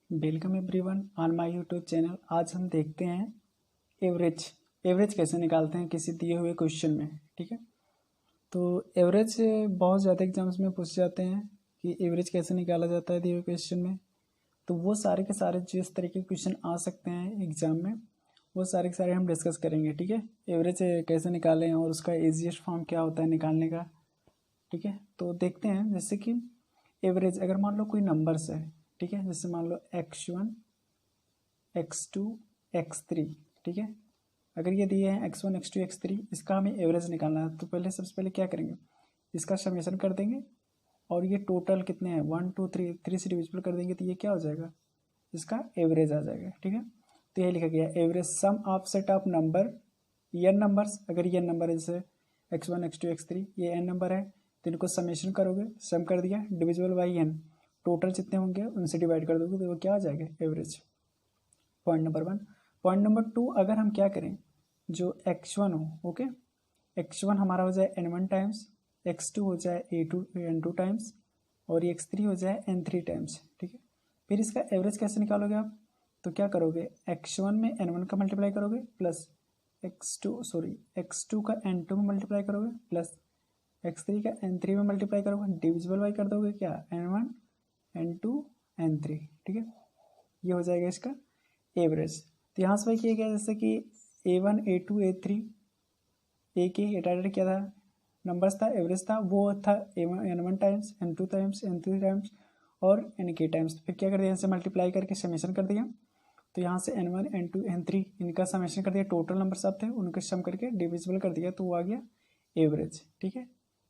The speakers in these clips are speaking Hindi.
Welcome everyone on my YouTube channel. आज हम देखते हैं एवरेज कैसे निकालते हैं किसी दिए हुए क्वेश्चन में। ठीक है, तो एवरेज बहुत ज़्यादा एग्जाम्स में पूछ जाते हैं कि एवरेज कैसे निकाला जाता है दिए हुए क्वेश्चन में। तो वो सारे के सारे जिस तरीके के क्वेश्चन आ सकते हैं एग्जाम में वो सारे के सारे हम डिस्कस करेंगे। ठीक है, एवरेज कैसे निकालें और उसका ईजीएस्ट फॉर्म क्या होता है निकालने का। ठीक है, तो देखते हैं जैसे कि एवरेज अगर मान लो कोई नंबर्स है। ठीक है, जैसे मान लो x1 x2 x3। ठीक है, अगर ये दिए हैं x1 x2 x3, इसका हमें एवरेज निकालना है। तो पहले सबसे पहले क्या करेंगे, इसका समेशन कर देंगे और ये टोटल कितने हैं 1 2 3 से डिविजिबल कर देंगे तो ये क्या हो जाएगा, इसका एवरेज आ जाएगा। ठीक है, तो ये लिखा गया average some of set of number n numbers. अगर ये नंबर है जैसे x1 x2 x3 ये n नंबर है तो इनको समेशन करोगे, सम कर दिया डिविजिबल बाई n, टोटल जितने होंगे उनसे डिवाइड कर दोगे तो वो क्या आ जाएगा average. Point number 1। Point number 2, अगर हम क्या करें जो x1 हो, ओके, x1 हमारा हो जाए n1 टाइम्स, x2 हो जाए n2 टाइम्स और ये x3 हो जाए n3 टाइम्स। ठीक है, फिर इसका एवरेज कैसे निकालोगे आप, तो क्या करोगे x1 में n1 का मल्टीप्लाई करोगे प्लस x2 का n2 में मल्टीप्लाई करोगे प्लस x3 का n3 में मल्टीप्लाई करोगे, डिविजिबल बाई कर दोगे क्या n1 n2 n3। ठीक है, ये हो जाएगा इसका एवरेज। तो यहाँ से भाई किया गया जैसे कि a1 a2 a3 ए के डायरेक्ट क्या था नंबर्स था, एवरेज था, वो था n1 times n2 times n3 times और nk टाइम्स। फिर क्या कर दिया, इनसे मल्टीप्लाई करके समेशन कर दिया। तो यहाँ से n1 n2 n3 इनका समेशन कर दिया, टोटल नंबर सब थे उनके सम करके डिविजिबल कर दिया तो वो आ गया एवरेज। ठीक है,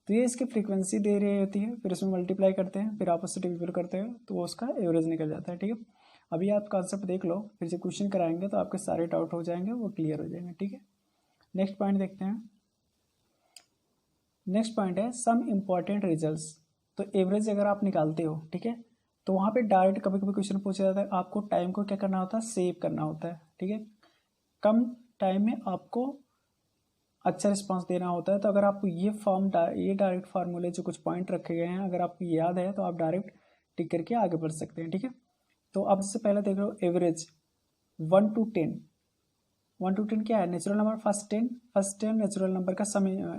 तो ये इसकी फ्रीक्वेंसी दे रही होती है, फिर उसमें मल्टीप्लाई करते हैं, फिर आपस से डिविजिबल करते हैं तो वो उसका एवरेज निकल जाता है। ठीक है, अभी आप कॉन्सेप्ट देख लो, फिर से क्वेश्चन कराएंगे तो आपके सारे डाउट हो जाएंगे, वो क्लियर हो जाएंगे। ठीक है, नेक्स्ट पॉइंट देखते हैं। नेक्स्ट पॉइंट है सम इम्पॉर्टेंट रिजल्ट्स। तो एवरेज अगर आप निकालते हो, ठीक है, तो वहाँ पे डायरेक्ट कभी कभी क्वेश्चन पूछा जाता है, आपको टाइम को क्या करना होता है, सेव करना होता है। ठीक है, कम टाइम में आपको अच्छा रिस्पांस देना होता है। तो अगर आपको ये डायरेक्ट फार्मूले जो कुछ पॉइंट रखे गए हैं अगर आपको याद है तो आप डायरेक्ट टिक करके आगे बढ़ सकते हैं। ठीक है, तो अब इससे पहले देख लो एवरेज 1 to 10। 1 to 10 क्या है, natural number, first ten natural number का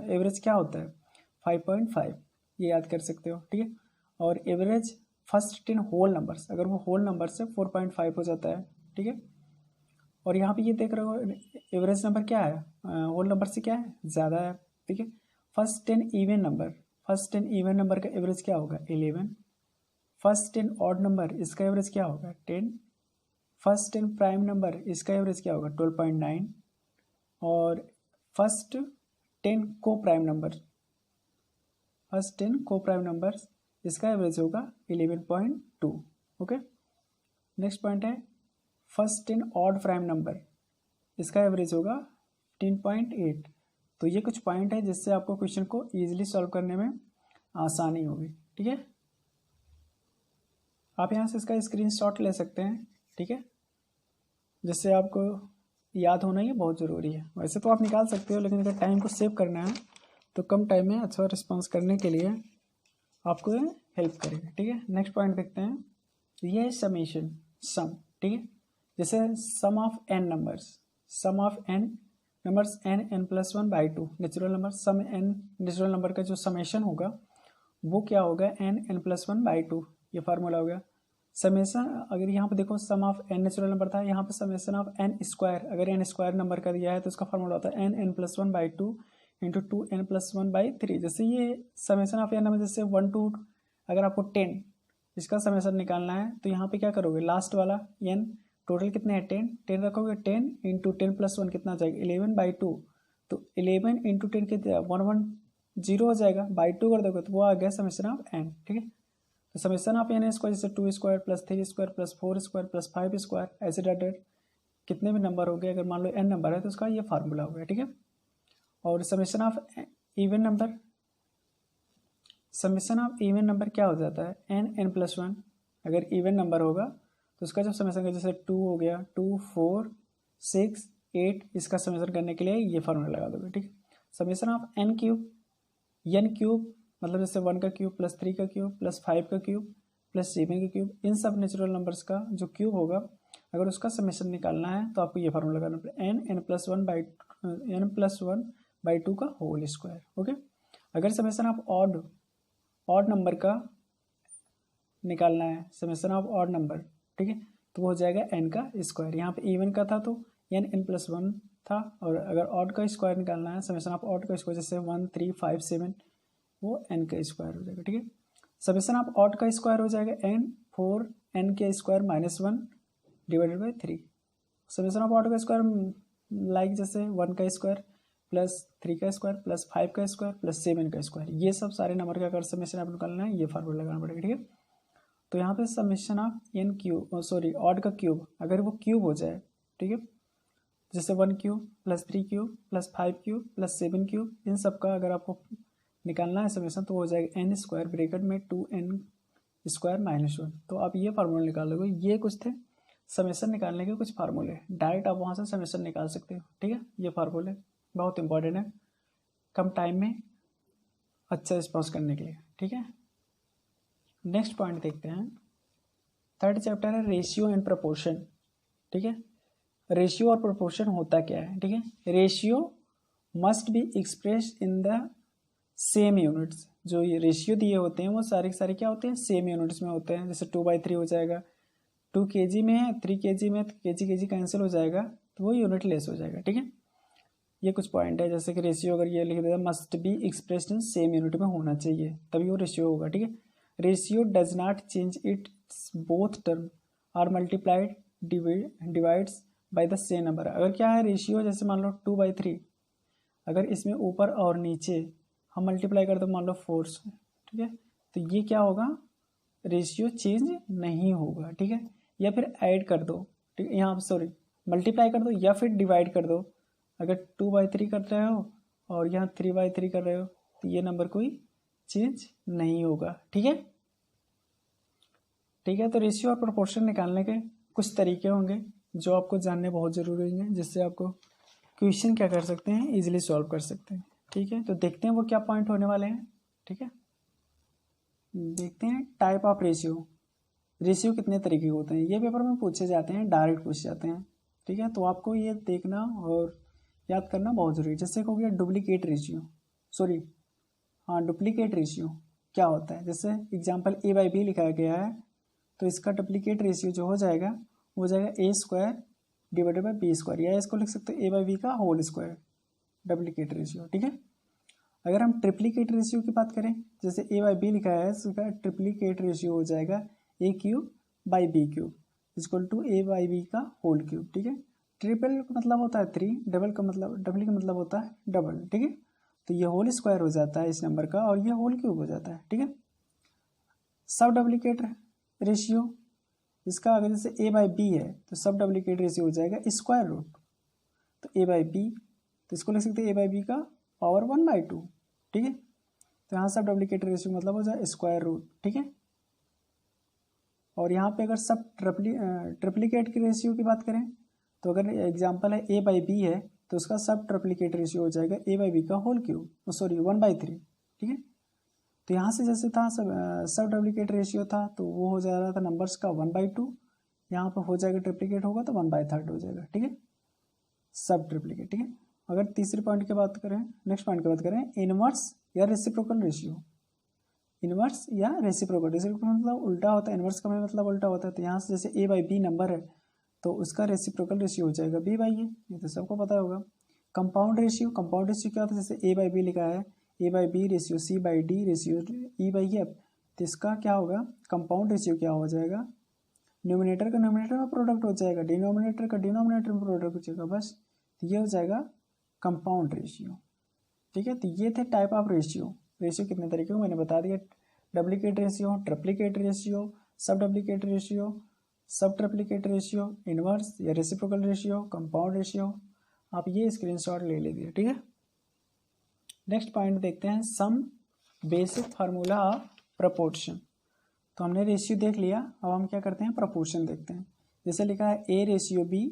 एवरेज क्या होता है 5.5, ये याद कर सकते हो। ठीक है, और एवरेज फर्स्ट 10 होल नंबर्स, अगर वो होल नंबर से 4.5 हो जाता है। ठीक है, और यहाँ पे ये देख रहे हो एवरेज नंबर क्या है, होल नंबर से क्या है ज़्यादा है। ठीक है, फर्स्ट 10 इवन नंबर का एवरेज क्या होगा 11। फर्स्ट 10 ऑड नंबर इसका एवरेज क्या होगा 10। फर्स्ट 10 प्राइम नंबर इसका एवरेज क्या होगा 12.9 और फर्स्ट 10 को प्राइम नंबर्स इसका एवरेज होगा 11.2। ओके, नेक्स्ट पॉइंट है फर्स्ट 10 ऑड प्राइम नंबर इसका एवरेज होगा 15.8। तो ये कुछ पॉइंट है जिससे आपको क्वेश्चन को ईजिली सॉल्व करने में आसानी होगी। ठीक है, आप यहाँ से इसका स्क्रीनशॉट ले सकते हैं। ठीक है, जिससे आपको याद होना ये बहुत ज़रूरी है। वैसे तो आप निकाल सकते हो लेकिन अगर टाइम को सेव करना है तो कम टाइम में अच्छा रिस्पांस करने के लिए आपको हेल्प करेगा। ठीक है, नेक्स्ट पॉइंट देखते हैं, ये है समेशन सम। ठीक है, जैसे sum of n numbers n+1/2 natural number, sum n natural number का जो समेशन होगा वो क्या होगा n+1/2, ये फार्मूला हो गया। समेशन अगर यहाँ पे देखो सम ऑफ n नेचुरल नंबर था, यहाँ पे समेशन ऑफ n स्क्वायर, अगर n स्क्वायर नंबर का दिया है तो इसका फार्मूला होता है n+1/2 इंटू 2n+1/3। जैसे ये समेशन ऑफ n नंबर जैसे 1 to अगर आपको 10 इसका समेशन निकालना है तो यहाँ पे क्या करोगे लास्ट वाला n, टोटल कितने हैं 10 रखोगे, 10 इंटू 10+1 कितना आ जाएगा 11/2। तो 11 इंटू 10 कितना 110 हो जाएगा, बाई 2 कर दोगे तो वो आ गया समेशन ऑफ n। ठीक है, तो समेशन ऑफ n स्क्वायर जैसे 2 square plus 3 square plus 4 square plus 5 square ऐसे डायरेक्ट कितने भी नंबर हो गए, अगर मान लो n नंबर है तो उसका ये फार्मूला हो गया। ठीक है, और समेशन ऑफ इवन नंबर क्या हो जाता है n+1। अगर इवन नंबर होगा तो उसका जब समेशन जैसे 2 हो गया 2 4 6 8 इसका समेशन करने के लिए ये फार्मूला लगा दोगे। ठीक है, summation of n cube n cube मतलब जैसे 1 का क्यूब प्लस 3 का क्यूब प्लस 5 का क्यूब प्लस 7 का क्यूब, इन सब नेचुरल नंबर्स का जो क्यूब होगा अगर उसका समेशन निकालना है तो आपको ये फार्मूला लगाना पड़ेगा n+1/2 का होल स्क्वायर। ओके, अगर समेशन आप ऑड नंबर का निकालना है, समेशन ऑफ ऑड नंबर, ठीक है, तो वो हो जाएगा n का स्क्वायर। यहाँ पे इवन का था तो n+1 था, और अगर ऑड का स्क्वायर निकालना है, समेशन ऑफ ऑड का स्क्वायर जैसे 1 3 5 7, वो n का स्क्वायर हो जाएगा। ठीक है, समेशन ऑफ ऑड का स्क्वायर हो जाएगा n 4 n के square -1 divided by 3। Summation of odd का स्क्वायर लाइक जैसे 1 का स्क्वायर प्लस 3 का स्क्वायर प्लस 5 का स्क्वायर प्लस 7 का स्क्वायर, ये सब सारे नंबर का अगर समेशन आप निकालना है ये फार्मूला लगाना पड़ेगा। ठीक है, तो यहाँ पे summation of N cube odd का क्यूब अगर वो क्यूब हो जाए, ठीक है, जैसे 1 cube plus 3 cube plus 5 cube plus 7 cube, इन सब का अगर आपको निकालना है समेशन तो हो जाएगा n स्क्वायर ब्रैकेट में 2n स्क्वायर -1। तो आप ये फार्मूला निकाल लोगे। ये कुछ थे समेशन निकालने के कुछ फार्मूले, डायरेक्ट आप वहाँ से समेशन निकाल सकते हो। ठीक है, ये फार्मूले बहुत इंपॉर्टेंट है कम टाइम में अच्छा रिस्पॉन्स करने के लिए। ठीक है, नेक्स्ट पॉइंट देखते हैं। थर्ड चैप्टर है रेशियो एंड प्रोपोर्शन। ठीक है, रेशियो और प्रोपोर्शन होता क्या है। ठीक है, ratio must be expressed in the same units. जो ये रेशियो दिए होते हैं वो सारे के सारे क्या होते हैं, सेम यूनिट्स में होते हैं। जैसे 2/3 हो जाएगा, 2 kg में है, 3 kg में, तो kg कैंसिल हो जाएगा तो वो यूनिट लेस हो जाएगा। ठीक है, ये कुछ पॉइंट है। जैसे कि रेशियो अगर ये लिख देता must be expressed in same unit में होना चाहिए तभी वो रेशियो होगा। ठीक है, ratio does not change its both term are multiplied divides by the same number. अगर क्या है रेशियो, जैसे मान लो 2/3, अगर इसमें ऊपर और नीचे हम मल्टीप्लाई कर दो मान लो 4 से, ठीक है, तो ये क्या होगा, रेशियो चेंज नहीं होगा। ठीक है, या फिर ऐड कर दो, ठीक है, यहाँ सॉरी मल्टीप्लाई कर दो या फिर डिवाइड कर दो। अगर 2/3 कर रहे हो और यहाँ 3/3 कर रहे हो तो ये नंबर कोई चेंज नहीं होगा। ठीक है, ठीक है, तो रेशियो और प्रोपोर्शन निकालने के कुछ तरीके होंगे जो आपको जानने बहुत ज़रूरी होंगे, जिससे आपको क्वेश्चन क्या कर सकते हैं, इजीली सॉल्व कर सकते हैं। ठीक है, तो देखते हैं वो क्या पॉइंट होने वाले हैं। ठीक है, देखते हैं टाइप ऑफ रेशियो। रेशियो कितने तरीके के होते हैं, ये पेपर में पूछे जाते हैं, डायरेक्ट पूछे जाते हैं। ठीक है, तो आपको ये देखना और याद करना बहुत ज़रूरी है। जैसे हो गया डुप्लीकेट रेशियो, सॉरी हाँ डुप्लीकेट रेशियो क्या होता है। जैसे एग्जाम्पल a/b लिखा गया है तो इसका डुप्लीकेट रेशियो जो हो जाएगा वो जाएगा a² डिवाइडेड बाई b², या इसको लिख सकते हो a/b का होल स्क्वायर, डुप्लीकेट रेशियो। ठीक है, अगर हम ट्रिप्लीकेट रेशियो की बात करें, जैसे a/b लिखा है इसका ट्रिप्लीकेट रेशियो हो जाएगा a³/b³ इक्वल टू a/b का होल क्यूब। ठीक है, ट्रिपल का मतलब होता है 3, डबल का मतलब होता है डबल। ठीक है, तो ये होल स्क्वायर हो जाता है इस नंबर का और ये होल क्यूब हो जाता है। ठीक है, सब डुप्लीकेट रेशियो इसका अगर जैसे a/b है तो सब डुप्लीकेट रेशियो हो जाएगा स्क्वायर रूट, तो a/b तो इसको लिख सकते हैं a/b का पावर 1/2। ठीक है, तो यहाँ सब डुप्लीकेट रेशियो मतलब हो जाए स्क्वायर रूट। ठीक है, और यहाँ पे अगर सब ट्रिप्लीकेट की रेशियो की बात करें तो अगर एग्जांपल है a/b है तो उसका सब ट्रिप्लीकेट रेशियो हो जाएगा a/b का होल क्यूब, सॉरी 1/3। ठीक है, तो यहाँ से जैसे था सब डुप्लीकेट रेशियो था तो वो हो जा रहा था नंबर्स का 1/2, यहाँ पर हो जाएगा ट्रिप्लीकेट होगा तो 1/3 हो जाएगा। ठीक है, सब ट्रिप्लीकेट। ठीक है, अगर तीसरे पॉइंट की बात करें, नेक्स्ट पॉइंट की बात करें, इनवर्स या रेसिप्रोकल रेशियो। इनवर्स या रेसिप्रोकल, रेसिप्रोकल मतलब उल्टा होता है, इनवर्स का मतलब उल्टा होता है। तो यहाँ से जैसे a/b नंबर है तो उसका रेसिप्रोकल रेशियो हो जाएगा b/a, ये तो सबको पता होगा। कंपाउंड रेशियो, कंपाउंड रेशियो क्या होता है, जैसे a/b लिखा है a/b ratio c/d ratio e/f, तो इसका क्या होगा कंपाउंड रेशियो क्या हो जाएगा, न्यूमिनेटर का न्यूमिनेटर में प्रोडक्ट हो जाएगा, डिनोमिनेटर का डिनोमिनेटर में प्रोडक्ट हो जाएगा, बस तो ये हो जाएगा कंपाउंड रेशियो। ठीक है, तो ये थे टाइप ऑफ रेशियो। रेशियो कितने तरीके को मैंने बता दिया, डुप्लीकेट रेशियो, ट्रिप्लीकेट रेशियो, सब डुप्लीकेट रेशियो, सब ट्रिप्लीकेट रेशियो, इनवर्स या रेसिप्रोकल रेशियो, कंपाउंड रेशियो। आप ये स्क्रीनशॉट ले लीजिए। ठीक है, नेक्स्ट पॉइंट देखते हैं, some basic formula of proportion. तो हमने रेशियो देख लिया, अब हम क्या करते हैं प्रोपोर्शन देखते हैं। जैसे लिखा है a/b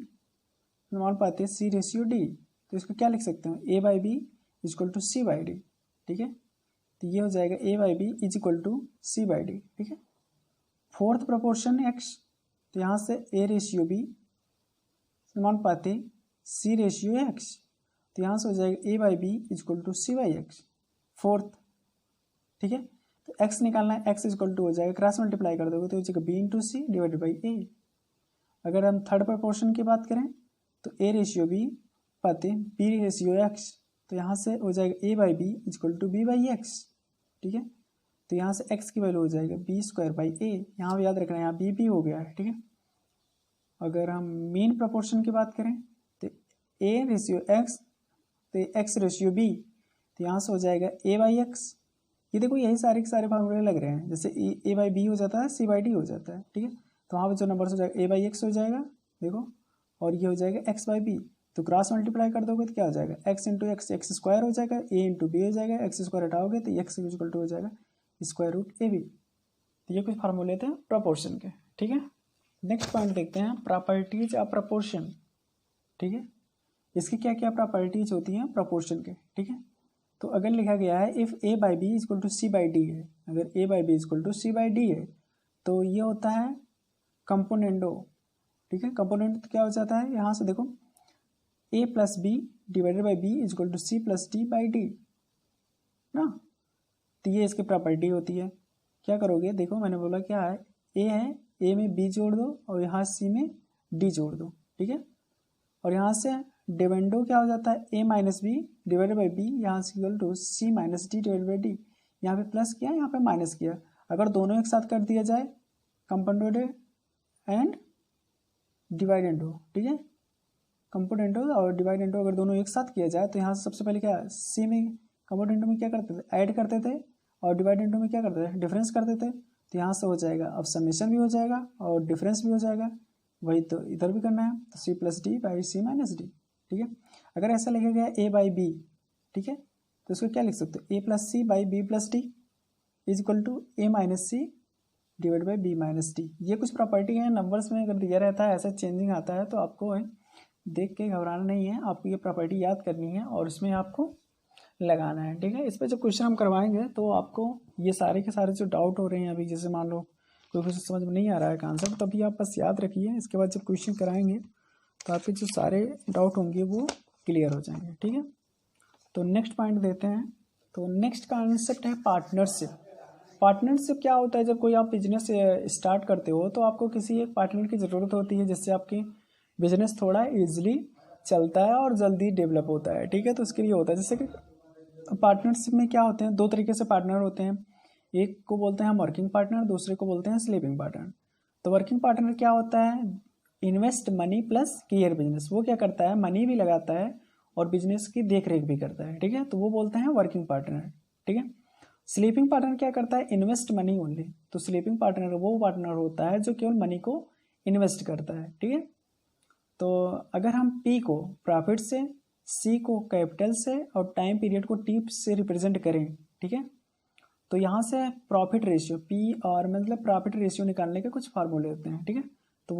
मान पाते हैं c/d, तो इसको क्या लिख सकते हैं a/b इक्वल टू c/d। ठीक है, तो ये हो जाएगा A by B is equal to C by D, ठीक है। फोर्थ प्रपोर्शन एक्स, तो यहाँ से ए रेशियो बी समानुपाती सी रेशियो एक्स, तो यहाँ से हो जाएगा A by B is equal to C by X, fourth, ठीक है। तो एक्स निकालना है, एक्स इज इक्वल टू हो जाएगा, क्रॉस मल्टीप्लाई कर दोगे तो हो जाएगा B into C divided by A. अगर हम थर्ड प्रपोर्शन की बात करें तो ए रेशियो बी पाते बी रेशियो एक्स, तो यहाँ से हो जाएगा A by B is equal to B by X, ठीक है। तो यहाँ से एक्स की वैल्यू हो जाएगा बी स्क्वायर बाई ए, यहाँ याद रखना है यहाँ बी बी हो गया है, ठीक है। अगर हम मीन प्रपोर्शन की बात करें तो ए रेशियो एक्स तो एक्स रेशियो बी, तो यहाँ से हो जाएगा ए बाई एक्स। ये देखो यही सारे के सारे फार्मूले लग रहे हैं, जैसे ए बाई बी हो जाता है, सी बाई डी हो जाता है, ठीक है। तो वहाँ पर जो नंबर हो जाएगा ए बाई एक्स हो जाएगा, देखो, और ये हो जाएगा एक्स बाई बी। तो क्रॉस मल्टीप्लाई कर दोगे तो क्या हो जाएगा, x into x x square हो जाएगा, ए इंटू बी हो जाएगा, एक्स स्क्वायर हटाओगे तो एक्स इक्वल टू हो जाएगा स्क्वायर रूट ए बी। तो ये कुछ फार्मूले थे प्रपोर्शन के, ठीक है। नेक्स्ट पॉइंट देखते हैं, प्रॉपर्टीज ऑफ प्रपोर्शन, ठीक है। इसकी क्या क्या प्रॉपर्टीज होती हैं प्रपोर्शन के, ठीक है। तो अगर लिखा गया है if A by B equal to C by D है, अगर A by B equal to C by D है तो ये होता है कंपोनेंडो, ठीक है। कंपोनेंट क्या हो जाता है, यहाँ से देखो A plus B divided by B equal to C plus D by D ना। तो ये इसकी प्रॉपर्टी होती है। क्या करोगे, देखो मैंने बोला क्या है, ए है, ए में बी जोड़ दो और यहाँ सी में डी जोड़ दो, ठीक है। और यहाँ से डिवेंडो क्या हो जाता है, A minus B divided by B, यहाँ से equal to C minus D divided by D. यहाँ पे प्लस किया, यहाँ पे माइनस किया, अगर दोनों एक साथ कर दिया जाए कंपोनेंडो एंड डिवाइडेंडो, ठीक है। कंपोनेंडो और डिवाइडेंडो अगर दोनों एक साथ किया जाए तो यहाँ से सबसे पहले क्या, सी में कंपोनेंडो में क्या करते थे, ऐड करते थे, और डिवाइडेंडो में क्या करते थे, डिफरेंस करते थे। तो यहाँ से हो जाएगा, अब समेशन भी हो जाएगा और डिफरेंस भी हो जाएगा, वही तो इधर भी करना है, तो c plus D by c minus d, ठीक है। अगर ऐसा लिखा गया ए बाई बी, ठीक है, तो इसको क्या लिख सकते हो, A plus C by B plus D is equal to A minus C divide by B minus D. ये कुछ प्रॉपर्टी है, नंबर्स में अगर दिया रहता है ऐसा चेंजिंग आता है तो आपको देख के घबराना नहीं है, आपको ये प्रॉपर्टी याद करनी है और इसमें आपको लगाना है, ठीक है। इस पर जब क्वेश्चन हम करवाएंगे तो आपको ये सारे के सारे जो डाउट हो रहे हैं अभी, जैसे मान लो कोई क्वेश्चन समझ में नहीं आ रहा है आंसर, तो तभी आप बस याद रखिए, इसके बाद जब क्वेश्चन कराएंगे तो आपके जो सारे डाउट होंगे वो क्लियर हो जाएंगे, ठीक है। तो नेक्स्ट पॉइंट देते हैं। तो नेक्स्ट कॉन्सेप्ट है पार्टनरशिप। पार्टनरशिप क्या होता है, जब कोई आप बिजनेस स्टार्ट करते हो तो आपको किसी एक पार्टनर की ज़रूरत होती है जिससे आपकी बिजनेस थोड़ा ईजिली चलता है और जल्दी डेवलप होता है, ठीक है। तो उसके लिए होता है, जैसे कि पार्टनरशिप में क्या होते हैं, दो तरीके से पार्टनर होते हैं, एक को बोलते हैं हम वर्किंग पार्टनर, दूसरे को बोलते हैं स्लीपिंग पार्टनर। तो वर्किंग पार्टनर क्या होता है, invest money plus care business, वो क्या करता है, मनी भी लगाता है और बिजनेस की देख रेख भी करता है, ठीक है। तो वो बोलते हैं वर्किंग पार्टनर, ठीक है। स्लीपिंग पार्टनर क्या करता है, इन्वेस्ट मनी ओनली। तो स्लीपिंग पार्टनर वो पार्टनर होता है जो केवल मनी को इन्वेस्ट करता है, ठीक है। तो अगर हम पी को प्रॉफिट से, सी को कैपिटल से और टाइम पीरियड को टी से रिप्रेजेंट करें, ठीक है, तो यहाँ से प्रॉफिट रेशियो पी और मतलब प्रॉफिट रेशियो निकालने के कुछ फार्मूले होते हैं, ठीक है। तो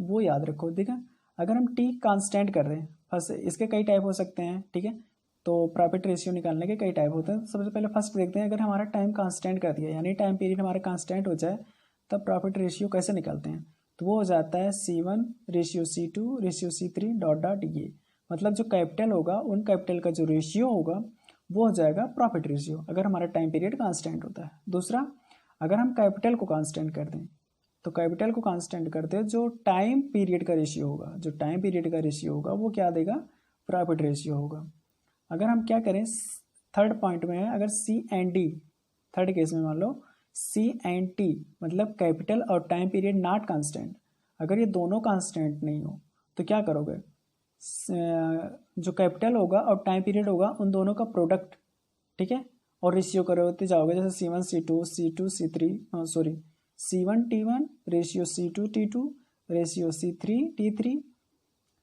वो याद रखो, ठीक है। अगर हम टी कांस्टेंट कर रहे हैं, फर्स्ट इसके कई टाइप हो सकते हैं, ठीक है। तो प्रॉफिट रेशियो निकालने के कई टाइप होते हैं। सबसे पहले फर्स्ट देखते हैं, अगर हमारा टाइम कांस्टेंट कर दिया यानी टाइम पीरियड हमारा कांस्टेंट हो जाए तब प्रॉफिट रेशियो कैसे निकालते हैं, तो वो हो जाता है C1 ratio C2 ratio C3 dot dot ये, मतलब जो कैपिटल होगा उन कैपिटल का जो रेशियो होगा वो हो जाएगा प्रॉफिट रेशियो, अगर हमारा टाइम पीरियड कांस्टेंट होता है। दूसरा, अगर हम कैपिटल को कांस्टेंट कर दें, तो कैपिटल को कांस्टेंट करते हैं जो टाइम पीरियड का रेशियो होगा, जो टाइम पीरियड का रेशियो होगा वो क्या देगा, प्रॉफिट रेशियो होगा। अगर हम क्या करें, थर्ड पॉइंट में है, अगर C and D, third case में मान लो C एंड T मतलब कैपिटल और टाइम पीरियड नॉट कांस्टेंट, अगर ये दोनों कांस्टेंट नहीं हो तो क्या करोगे, जो कैपिटल होगा और टाइम पीरियड होगा उन दोनों का प्रोडक्ट, ठीक है, और रेशियो करते जाओगे, जैसे C1 C2 C2 C3 sorry C1 T1 ratio C2 T2 ratio C3 T3,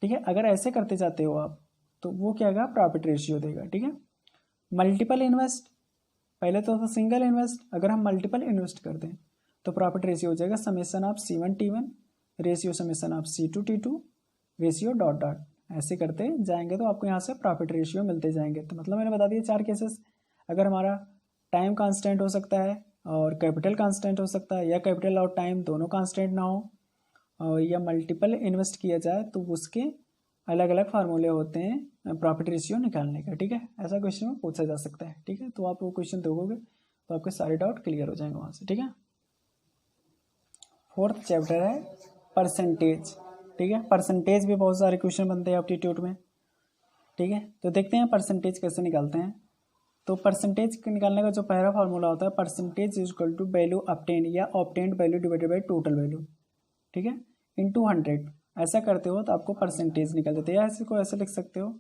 ठीक है। अगर ऐसे करते जाते हो आप तो वो क्या होगा, प्रॉफिट रेशियो देगा, ठीक है। मल्टीपल इन्वेस्ट, पहले तो था सिंगल इन्वेस्ट, अगर हम मल्टीपल इन्वेस्ट कर दें तो प्रॉफिट रेशियो हो जाएगा summation of C1 T1 ratio summation of C2 T2 ratio dot dot, ऐसे करते जाएंगे तो आपको यहाँ से प्रॉफिट रेशियो मिलते जाएंगे। तो मतलब मैंने बता दिया चार केसेस, अगर हमारा टाइम कांस्टेंट हो सकता है और कैपिटल कांस्टेंट हो सकता है, या कैपिटल और टाइम दोनों कांस्टेंट ना हो, और या मल्टीपल इन्वेस्ट किया जाए तो उसके अलग अलग फार्मूले होते हैं प्रॉफिट रेशियो निकालने का। ठीक है, ऐसा क्वेश्चन में पूछा जा सकता है। ठीक है, तो आप वो क्वेश्चन देखोगे तो आपके सारे डाउट क्लियर हो जाएंगे वहाँ से। ठीक है, फोर्थ चैप्टर है परसेंटेज। ठीक है, परसेंटेज भी बहुत सारे क्वेश्चन बनते हैं एप्टीट्यूड में। ठीक है, तो देखते हैं परसेंटेज कैसे निकालते हैं। तो परसेंटेज निकालने का जो पहला फार्मूला होता है, percentage is equal to value obtained या obtained value divided by total value. ठीक है, इनटू 100। ऐसा करते हो तो आपको परसेंटेज निकल जाता है, या ऐसे को ऐसे लिख सकते हो,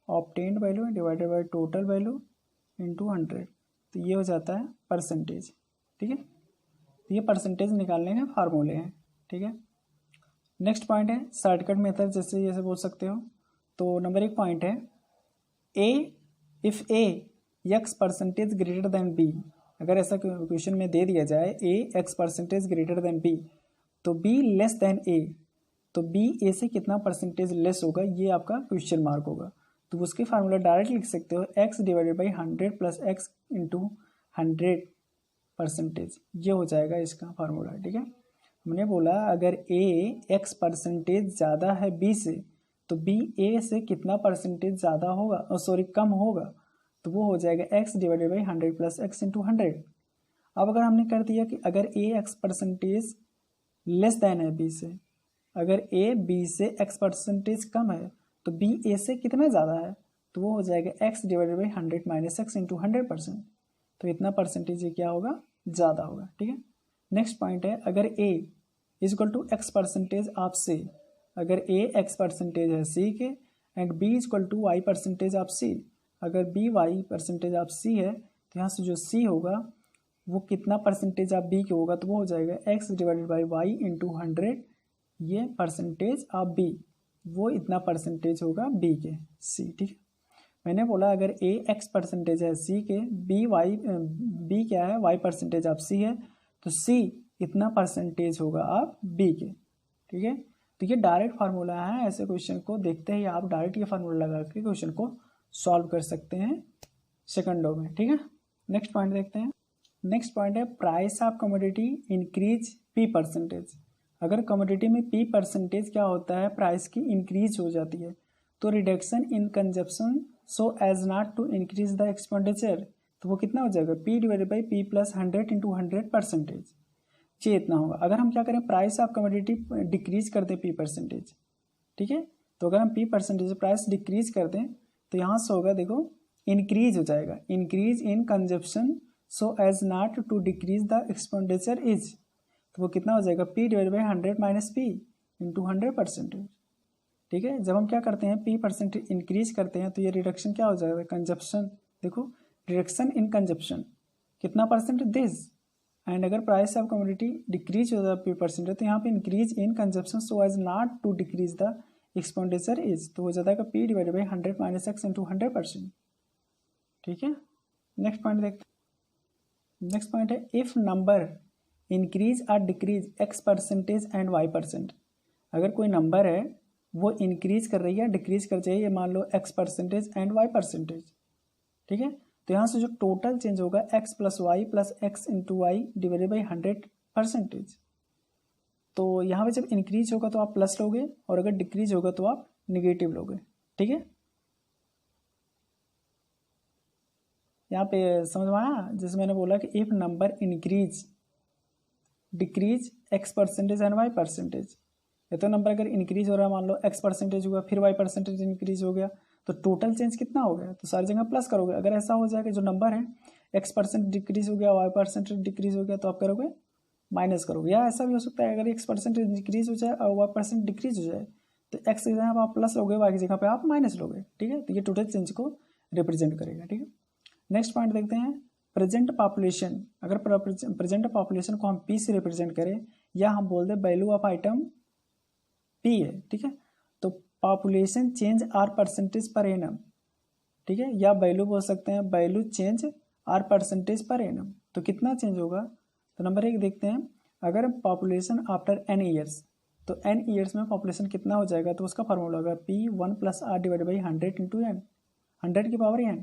obtained value divided by total value into 100, तो ये हो जाता है परसेंटेज। ठीक है, तो ये परसेंटेज निकालने के फार्मूले हैं। ठीक है, नेक्स्ट पॉइंट है शॉर्टकट मेथड, जैसे बोल सकते हो। तो नंबर 1 पॉइंट है A, if A X percentage greater than B. अगर ऐसा क्वेश्चन में दे दिया जाए A X percentage greater than B, तो बी लेस देन ए, तो बी ए से कितना परसेंटेज लेस होगा, ये आपका क्वेश्चन मार्क होगा। तो उसके फार्मूला डायरेक्ट लिख सकते हो, x divided by 100 plus X into 100 percentage, ये हो जाएगा इसका फार्मूला। ठीक है, हमने बोला अगर ए एक्स परसेंटेज ज़्यादा है बी से, तो बी ए से कितना परसेंटेज ज़्यादा होगा, कम होगा, तो वो हो जाएगा x divided by 100 plus X into 100। अब अगर हमने कर दिया कि अगर A X percentage less than है बी से, अगर ए बी से एक्स परसेंटेज कम है, तो बी ए से कितना ज़्यादा है, तो वो हो जाएगा x divided by 100 minus x into 100%। तो इतना परसेंटेज ये क्या होगा, ज़्यादा होगा। ठीक है, नेक्स्ट पॉइंट है अगर A is equal to X percentage of C, अगर ए एक्स परसेंटेज है सी के and B is equal to Y percentage of C, अगर B Y percentage of C है, तो यहाँ से जो सी होगा वो कितना परसेंटेज ऑफ बी के होगा, तो वो हो जाएगा x divided by y into 100, ये परसेंटेज ऑफ बी, वो इतना परसेंटेज होगा बी के सी। ठीक है, मैंने बोला अगर ए एक्स परसेंटेज है सी के, बी क्या है वाई परसेंटेज ऑफ सी है, तो सी इतना परसेंटेज होगा आप बी के। ठीक है, तो ये डायरेक्ट फार्मूला है, ऐसे क्वेश्चन को देखते ही आप डायरेक्ट ये फार्मूला लगा के क्वेश्चन को सॉल्व कर सकते हैं सेकंडों में। ठीक है, नेक्स्ट पॉइंट देखते हैं। नेक्स्ट पॉइंट है price of commodity increase P percentage. अगर कमोडिटी में पी परसेंटेज क्या होता है, प्राइस की इंक्रीज हो जाती है, तो reduction in consumption so as not to increase the expenditure, तो वो कितना हो जाएगा, p divided by p plus 100 into 100 percentage, ये इतना होगा। अगर हम क्या करें, प्राइस ऑफ कमोडिटी डिक्रीज कर दें पी परसेंटेज। ठीक है, तो अगर हम पी परसेंटेज प्राइस डिक्रीज कर दें, तो यहाँ से होगा देखो इंक्रीज हो जाएगा, increase in consumption so as not to decrease the expenditure is, तो वो कितना हो जाएगा, p divide by 100 minus p into 100 percentage. ठीक है, जब हम क्या करते हैं पी परसेंटेज इंक्रीज करते हैं, तो ये रिडक्शन क्या हो जाएगा, कंजप्शन, देखो रिडक्शन इन कंजप्शन कितना परसेंट, दिस, एंड अगर प्राइस ऑफ कमोडिटी डिक्रीज हो जाए पी परसेंटेज, तो यहाँ पे increase in consumption so as not to decrease the expenditure is, तो हो जाता है p divide by 100 minus x into 100%। ठीक है, नेक्स्ट पॉइंट देखते हैं। नेक्स्ट पॉइंट है इफ नंबर इंक्रीज और decrease x percentage and y percent. अगर कोई नंबर है वो इंक्रीज कर रही है डिक्रीज कर रही है, मान लो X percentage and Y percentage. ठीक है, तो यहाँ से जो टोटल चेंज होगा X plus Y plus X into Y divided by 100%। तो यहाँ पे जब इंक्रीज होगा तो आप प्लस लोगे, और अगर डिक्रीज होगा तो आप निगेटिव लोगे। ठीक है, यहाँ पे समझ में आया, जैसे मैंने बोला कि if number increase decrease x percentage and Y percentage, या तो नंबर अगर इंक्रीज हो रहा है, मान लो एक्स परसेंटेज हुआ फिर वाई परसेंटेज इंक्रीज हो गया, तो टोटल चेंज कितना हो गया, तो सारी जगह प्लस करोगे। अगर ऐसा हो जाएगा जो नंबर है एक्स परसेंट डिक्रीज हो गया वाई परसेंटेज डिक्रीज हो गया, तो आप करोगे माइनस करोगे। या ऐसा भी हो सकता है अगर एक्स परसेंटेज डिक्रीज हो जाए और वाई परसेंट डिक्रीज हो जाए, तो एक्स की जगह आप प्लस लोगे, वाई की जगह पे आप माइनस लोगे। ठीक है, तो ये टोटल चेंज को रिप्रेजेंट करेगा। ठीक है, नेक्स्ट पॉइंट देखते हैं प्रेजेंट पॉपुलेशन। अगर प्रेजेंट पॉपुलेशन को हम पी से रिप्रेजेंट करें, या हम बोल दें वैल्यू ऑफ आइटम पी है। ठीक है, तो population change are percentage per annum. ठीक है, या वैल्यू बोल सकते हैं value change are percentage per annum, तो कितना चेंज होगा। तो नंबर 1 देखते हैं, अगर पॉपुलेशन आफ्टर एन ईयर्स, तो एन ईयर्स में पॉपुलेशन कितना हो जाएगा, तो उसका फार्मूला होगा P 1 plus R divide by 100 into N, 100 की पावर एन।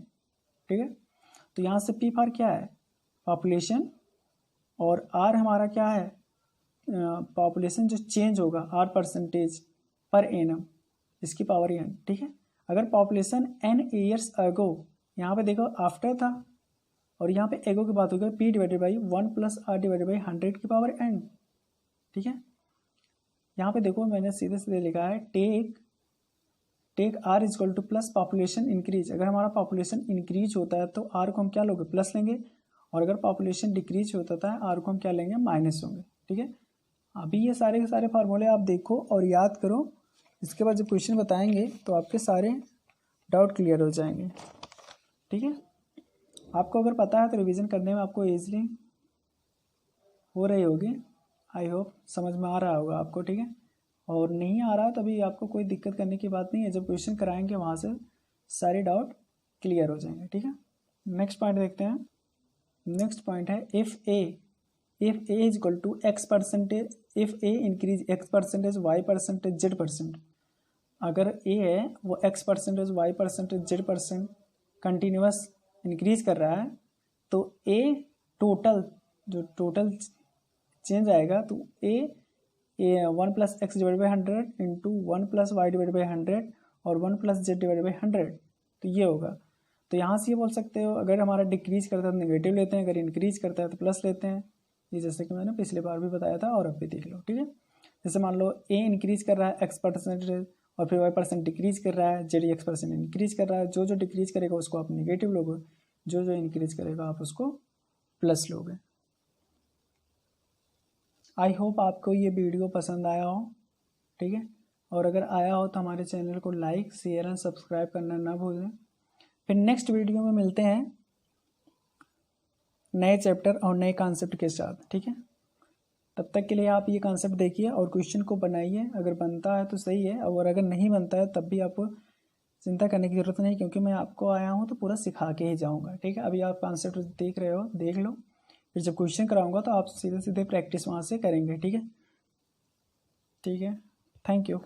ठीक है, तो यहाँ से पी फॉर क्या है, पॉपुलेशन, और आर हमारा क्या है, पॉपुलेशन जो चेंज होगा आर परसेंटेज पर एनम, इसकी पावर एन, ठीक है। अगर पॉपुलेशन एन ईयर्स अगो, यहाँ पे देखो आफ्टर था और यहाँ पे एगो की बात हो गई, P divided by 1 plus R divided by 100 की पावर एन, ठीक है। यहाँ पे देखो मैंने सीधे सीधे लिखा है take R is equal to plus population increase. अगर हमारा पॉपुलेशन इंक्रीज होता है तो आर को हम क्या लोगे, प्लस लेंगे, और अगर पॉपुलेशन डिक्रीज होता है आर को हम क्या लेंगे, माइनस होंगे, ठीक है। अभी ये सारे के सारे फार्मूले आप देखो और याद करो, इसके बाद जब क्वेश्चन बताएंगे तो आपके सारे डाउट क्लियर हो जाएंगे, ठीक है। आपको अगर पता है तो रिवीजन करने में आपको ईजिली हो रही होगी, आई होप समझ में आ रहा होगा आपको, ठीक है। और नहीं आ रहा तभी आपको कोई दिक्कत करने की बात नहीं है, जब क्वेश्चन कराएंगे वहाँ से सारे डाउट क्लियर हो जाएंगे, ठीक है। नेक्स्ट पॉइंट देखते हैं। नेक्स्ट पॉइंट है if A is equal to X percentage, if A increase X percentage Y percentage Z percent. अगर ए है वो X percentage Y percentage Z percent continuous increase कर रहा है, तो ए टोटल जो टोटल चेंज आएगा तो A 1 plus X divide by 100 into 1 plus Y divide by 100 और 1 प्लस जेड डिवाइड बाई 100, तो ये होगा। तो यहाँ से ये बोल सकते हो अगर हमारा डिक्रीज करता है तो नेगेटिव लेते हैं, अगर इंक्रीज करता है तो प्लस लेते हैं। ये जैसे कि मैंने पिछले बार भी बताया था और अब भी देख लो, ठीक है। जैसे मान लो ए इंक्रीज कर रहा है एक्स परसेंटेज और फिर वाई परसेंट डिक्रीज कर रहा है, जेड एक्स परसेंट इंक्रीज कर रहा है। जो जो डिक्रीज करेगा उसको आप नेगेटिव लोगे, जो जो इंक्रीज करेगा आप उसको प्लस लोगे। आई होप आपको ये वीडियो पसंद आया हो, ठीक है। और अगर आया हो तो हमारे चैनल को लाइक शेयर एंड सब्सक्राइब करना ना भूलें। फिर नेक्स्ट वीडियो में मिलते हैं नए चैप्टर और नए कॉन्सेप्ट के साथ, ठीक है। तब तक के लिए आप ये कॉन्सेप्ट देखिए और क्वेश्चन को बनाइए, अगर बनता है तो सही है, और अगर नहीं बनता है तब भी आपको चिंता करने की ज़रूरत नहीं, क्योंकि मैं आपको आया हूँ तो पूरा सिखा के ही जाऊँगा, ठीक है। अभी आप कॉन्सेप्ट देख रहे हो, देख लो, फिर जब क्वेश्चन कराऊंगा तो आप सीधे सीधे प्रैक्टिस वहाँ से करेंगे, ठीक है। ठीक है, थैंक यू।